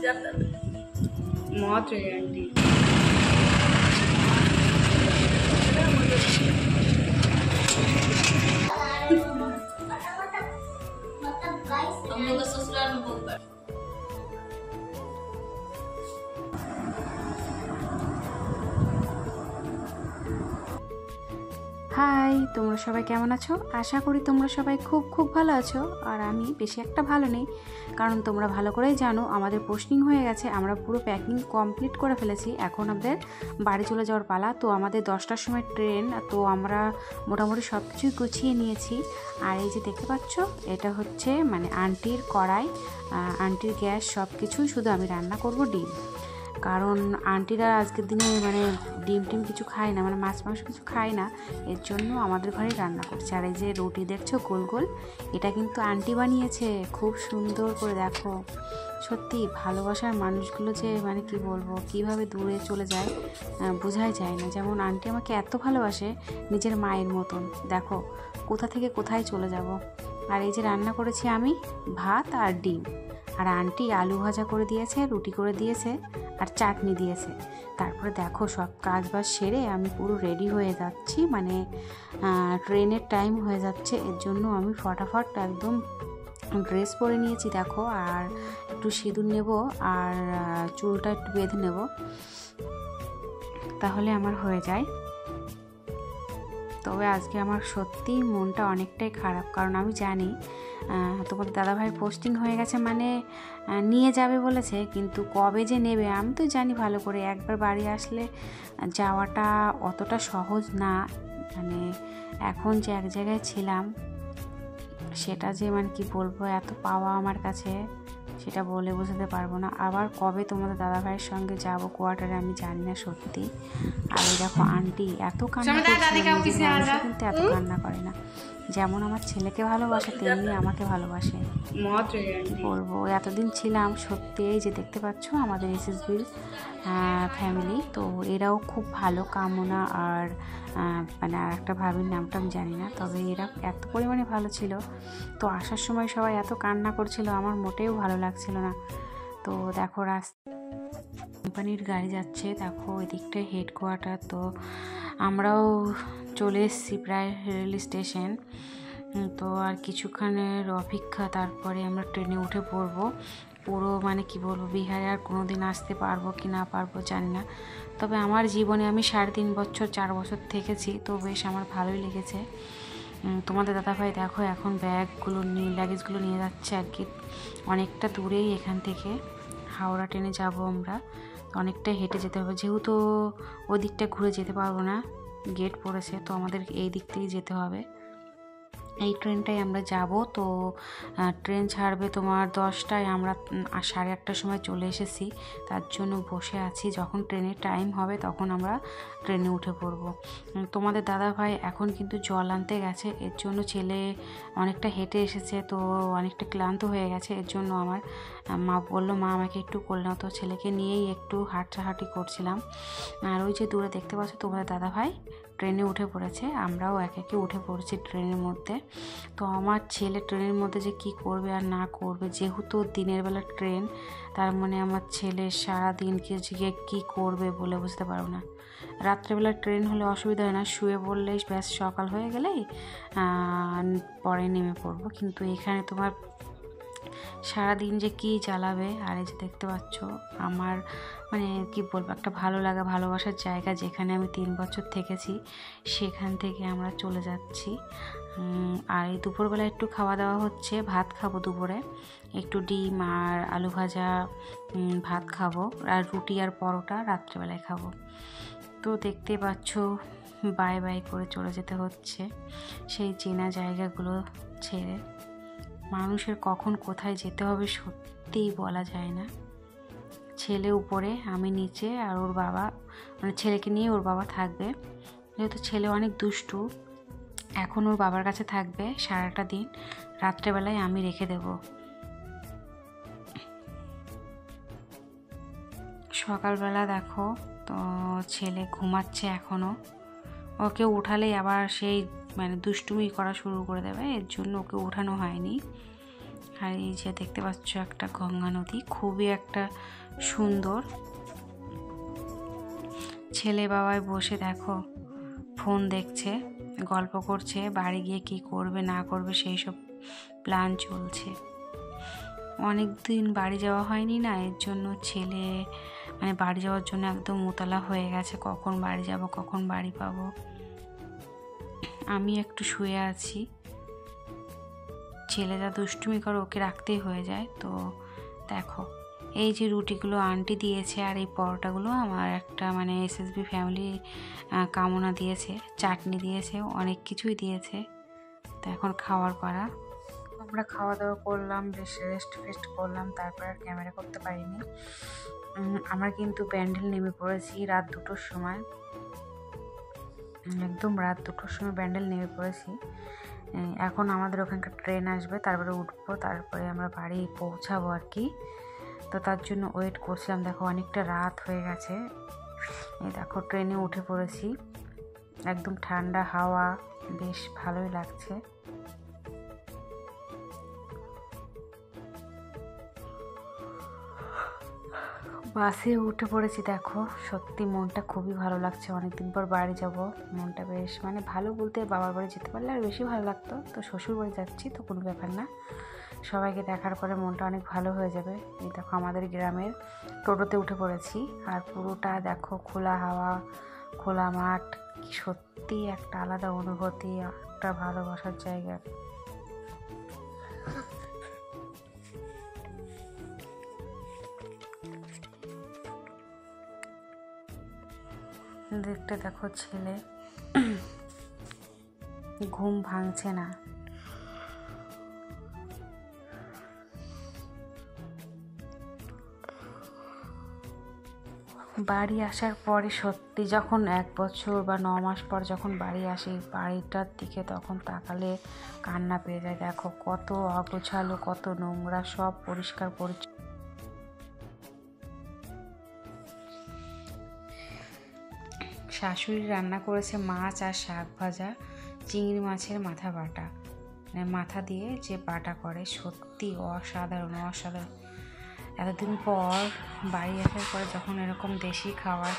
मौत है आंटी। हम लोग ससुराल में बहुत बार হাই, তোমরা সবাই কেমন আছো? আশা করি তোমরা সবাই খুব খুব ভালো আছো। আর আমি বেশি একটা ভালো নেই, কারণ তোমরা ভালো করেই জানো আমাদের পোস্টিং হয়ে গেছে, আমরা পুরো প্যাকিং কমপ্লিট করে ফেলেছি। এখন আমাদের বাড়ি চলে যাওয়ার পালা। তো আমাদের 10টার সময় ট্রেন, তো আমরা মোটামুটি সব কিছুই গুছিয়ে নিয়েছি। আর এই যে দেখতে পাচ্ছ, এটা হচ্ছে মানে আন্টির কড়াই, আন্টির গ্যাস, সব কিছুই। শুধু আমি রান্না করব ডিম, কারণ আন্টিরা আজকের দিনে মানে ডিম টিম কিছু খায় না, মানে মাছ মাংস কিছু খায় না, এর জন্য আমাদের ঘরেই রান্না করছে। আর এই যে রুটি দেখছো গোল গোল, এটা কিন্তু আন্টি বানিয়েছে, খুব সুন্দর করে। দেখো, সত্যি ভালোবাসার মানুষগুলো যে মানে কি বলবো, কিভাবে দূরে চলে যায় বোঝাই যায় না। যেমন আন্টি আমাকে এত ভালোবাসে, নিজের মায়ের মতন। দেখো কোথা থেকে কোথায় চলে যাব। আর এই যে রান্না করেছি আমি ভাত আর ডিম, আর আন্টি আলু ভাজা করে দিয়েছে, রুটি করে দিয়েছে, আর চাটনি দিয়েছে। তারপরে দেখো সব কাজ বাজ সেরে আমি পুরো রেডি হয়ে যাচ্ছি, মানে ট্রেনের টাইম হয়ে যাচ্ছে, এর জন্য আমি ফটাফট একদম ড্রেস পরে নিয়েছি। দেখো, আর একটু সিঁদুর নেব, আর চুলটা একটু বেঁধে নেব, তাহলে আমার হয়ে যায়। তবে আজকে আমার সত্যি মনটা অনেকটাই খারাপ, কারণ আমি জানি তোমাদের দাদাভাই পোস্টিং হয়ে গেছে, মানে নিয়ে যাবে বলেছে, কিন্তু কবে যে নেবে আমি তো জানি ভালো করে। একবার বাড়ি আসলে যাওয়াটা অতটা সহজ না, মানে এখন যে এক জায়গায় ছিলাম সেটা যে মানে কি বলবো, এত পাওয়া আমার কাছে, সেটা বলে বোঝাতে পারবো না। আবার কবে তোমাদের দাদাভাইয়ের সঙ্গে যাব কোয়ার্টারে আমি জানি না সত্যি। আর এই দেখো আন্টি এত কান্না করছে, কিন্তু এত কান্না করে না। যেমন আমার ছেলেকে ভালোবাসে তেমনি আমাকে ভালোবাসে। কি বলবো, এতদিন ছিলাম সত্যি। এই যে দেখতে পাচ্ছ আমাদের এসএসবির ফ্যামিলি, তো এরাও খুব ভালো। কামনা আর মানে আর একটা ভাবির নামটা আমি জানি না, তবে এরা এত পরিমাণে ভালো ছিল। তো আসার সময় সবাই এত কান্না করছিল, আমার মোটেও ভালো লাগছিল না। তো দেখো কোম্পানির গাড়ি যাচ্ছে, দেখো এদিকটায় হেডকোয়ার্টার। তো আমরাও চলে এসেছি প্রায় রেল স্টেশন। তো আর কিছুক্ষণের অপেক্ষা, তারপরে আমরা ট্রেনে উঠে পড়বো। পুরো মানে কি বলবো, বিহারে আর কোনো দিন আসতে পারবো কি না পারবো জানি না, তবে আমার জীবনে আমি 3.5 বছর 4 বছর থেকেছি, তো বেশ আমার ভালোই লেগেছে। তোমাদের দাদাভাই দেখো এখন ব্যাগগুলো নিয়ে, লাগেজগুলো নিয়ে যাচ্ছে আর কি। অনেকটা দূরেই এখান থেকে, হাওড়া ট্রেনে যাব আমরা, অনেকটা হেঁটে যেতে হবে, যেহেতু ওই দিকটা ঘুরে যেতে পারবো না, গেট পড়েছে, তো আমাদের এই দিক থেকেই যেতে হবে। এই ট্রেনটাই আমরা যাব। তো ট্রেন ছাড়বে তোমার 10টায়, আমরা 8:30টার সময় চলে এসেছি, তার জন্য বসে আছি। যখন ট্রেনের টাইম হবে তখন আমরা ট্রেনে উঠে পড়ব। তোমাদের দাদাভাই এখন কিন্তু জল আনতে গেছে, এর জন্য ছেলে অনেকটা হেঁটে এসেছে, তো অনেকটা ক্লান্ত হয়ে গেছে। এর জন্য আমার মা বললো, মা আমাকে একটু কোলে নাও, তো ছেলেকে নিয়েই একটু হাঁটাহাঁটি করছিলাম। আর ওই যে দূরে দেখতে পাচ্ছ তোমাদের দাদাভাই ট্রেনে উঠে পড়েছে, আমরাও একে একে উঠে পড়েছি ট্রেনের মধ্যে। তো আমার ছেলে ট্রেনের মধ্যে যে কি করবে আর না করবে, যেহেতু দিনের বেলা ট্রেন, তার মানে আমার ছেলে সারাদিন কী করবে বলে বুঝতে পারবো না। রাত্রেবেলা ট্রেন হলে অসুবিধা হয় না, শুয়ে পড়লেই ব্যাস সকাল হয়ে গেলেই পরে নেমে পড়বো, কিন্তু এখানে তোমার সারাদিন যে কি জ্বালাবে। আর এই যে দেখতে পাচ্ছ আমার মানে কি বলবো, একটা ভালো লাগা ভালোবাসার জায়গা, যেখানে আমি 3 বছর থেকেছি, সেখান থেকে আমরা চলে যাচ্ছি। আর এই দুপুরবেলা একটু খাওয়া দাওয়া হচ্ছে, ভাত খাবো দুপুরে, একটু ডিম আর আলু ভাজা ভাত খাবো, আর রুটি আর পরোটা রাত্রেবেলায় খাবো। তো দেখতে পাচ্ছ বাই বাই করে চলে যেতে হচ্ছে সেই চেনা জায়গাগুলো ছেড়ে। মানুষের কখন কোথায় যেতে হবে সত্যিই বলা যায় না। ছেলে উপরে, আমি নিচে, আর ওর বাবা, মানে ছেলেকে নিয়ে ওর বাবা থাকবে, যেহেতু ছেলে অনেক দুষ্টু, এখন ওর বাবার কাছে থাকবে সারাটা দিন, রাত্রেবেলায় আমি রেখে দেব। সকালবেলা দেখো তো ছেলে ঘুমাচ্ছে এখনও, ওকে উঠালেই আবার সেই মানে দুষ্টুমি করা শুরু করে দেবে, এর জন্য ওকে উঠানো হয়নি। আর এই যে দেখতে পাচ্ছ একটা গঙ্গা নদী, খুবই একটা সুন্দর। ছেলে বাবাই বসে দেখো ফোন দেখছে, গল্প করছে, বাড়ি গিয়ে কি করবে না করবে সেই সব প্ল্যান চলছে। অনেক দিন বাড়ি যাওয়া হয়নি না, এর জন্য ছেলে মানে বাড়ি যাওয়ার জন্য একদম উতলা হয়ে গেছে, কখন বাড়ি যাব, কখন বাড়ি পাবো। আমি একটু শুয়ে আছি, ছেলে যা দুষ্টুমি করে ওকে রাখতেই হয়ে যায়। তো দেখো এই যে রুটিগুলো আন্টি দিয়েছে, আর এই পরোটাগুলো আমার একটা মানে এসএসবি ফ্যামিলি কামনা দিয়েছে, চাটনি দিয়েছে, অনেক কিছুই দিয়েছে। তো এখন খাওয়ার পাড়া। আমরা খাওয়া দাওয়া করলাম, বেশ রেস্ট ফেস্ট করলাম, তারপর আর ক্যামেরা করতে পারিনি। আমরা কিন্তু ব্যান্ডেল নেমে পড়েছি রাত 2টোর সময়, একদম রাত 2টোর সময় ব্যান্ডেল নেমে পড়েছি। এখন আমাদের ওখানকার ট্রেন আসবে, তারপরে উঠবো, তারপরে আমরা বাড়ি পৌঁছাবো আর কি। তো তার জন্য ওয়েট করছিলাম। দেখো অনেকটা রাত হয়ে গেছে, এই দেখো ট্রেনে উঠে পড়েছি, একদম ঠান্ডা হাওয়া, বেশ ভালোই লাগছে। বাসে উঠে পড়েছি, দেখো সত্যি মনটা খুবই ভালো লাগছে, অনেকদিন পর বাড়ি যাব। মনটা বেশ মানে ভালো বলতে, বাবার বাড়ি যেতে পারলে আর বেশি ভালো লাগতো। তো শ্বশুর বাড়ি যাচ্ছি তো কোনো ব্যাপার না, সবাইকে দেখার পরে মনটা অনেক ভালো হয়ে যাবে। এই দেখো আমাদের গ্রামের টোটোতে উঠে পড়েছি, আর পুরোটা দেখো খোলা হাওয়া, খোলা মাঠ, সত্যি একটা আলাদা অনুভূতি, একটা ভালোবাসার জায়গা। দেখতে দেখো ছেলে ঘুম ভাঙছে না। বাড়ি আসার পরে সত্যি যখন 1 বছর বা 9 মাস পর যখন বাড়ি আসি, বাড়িটার দিকে তখন তাকালে কান্না পেয়ে যায়। দেখো কত অগোছালো, কত নোংরা, সব পরিষ্কার পরিচ্ছন্ন। শাশুড়ি রান্না করেছে মাছ আর শাক ভাজা, চিংড়ি মাছের মাথা বাটা, মানে মাথা দিয়ে যে বাটা করে, সত্যি অসাধারণ অসাধারণ। এতদিন পর বাড়ি আসার পরে যখন এরকম দেশি খাবার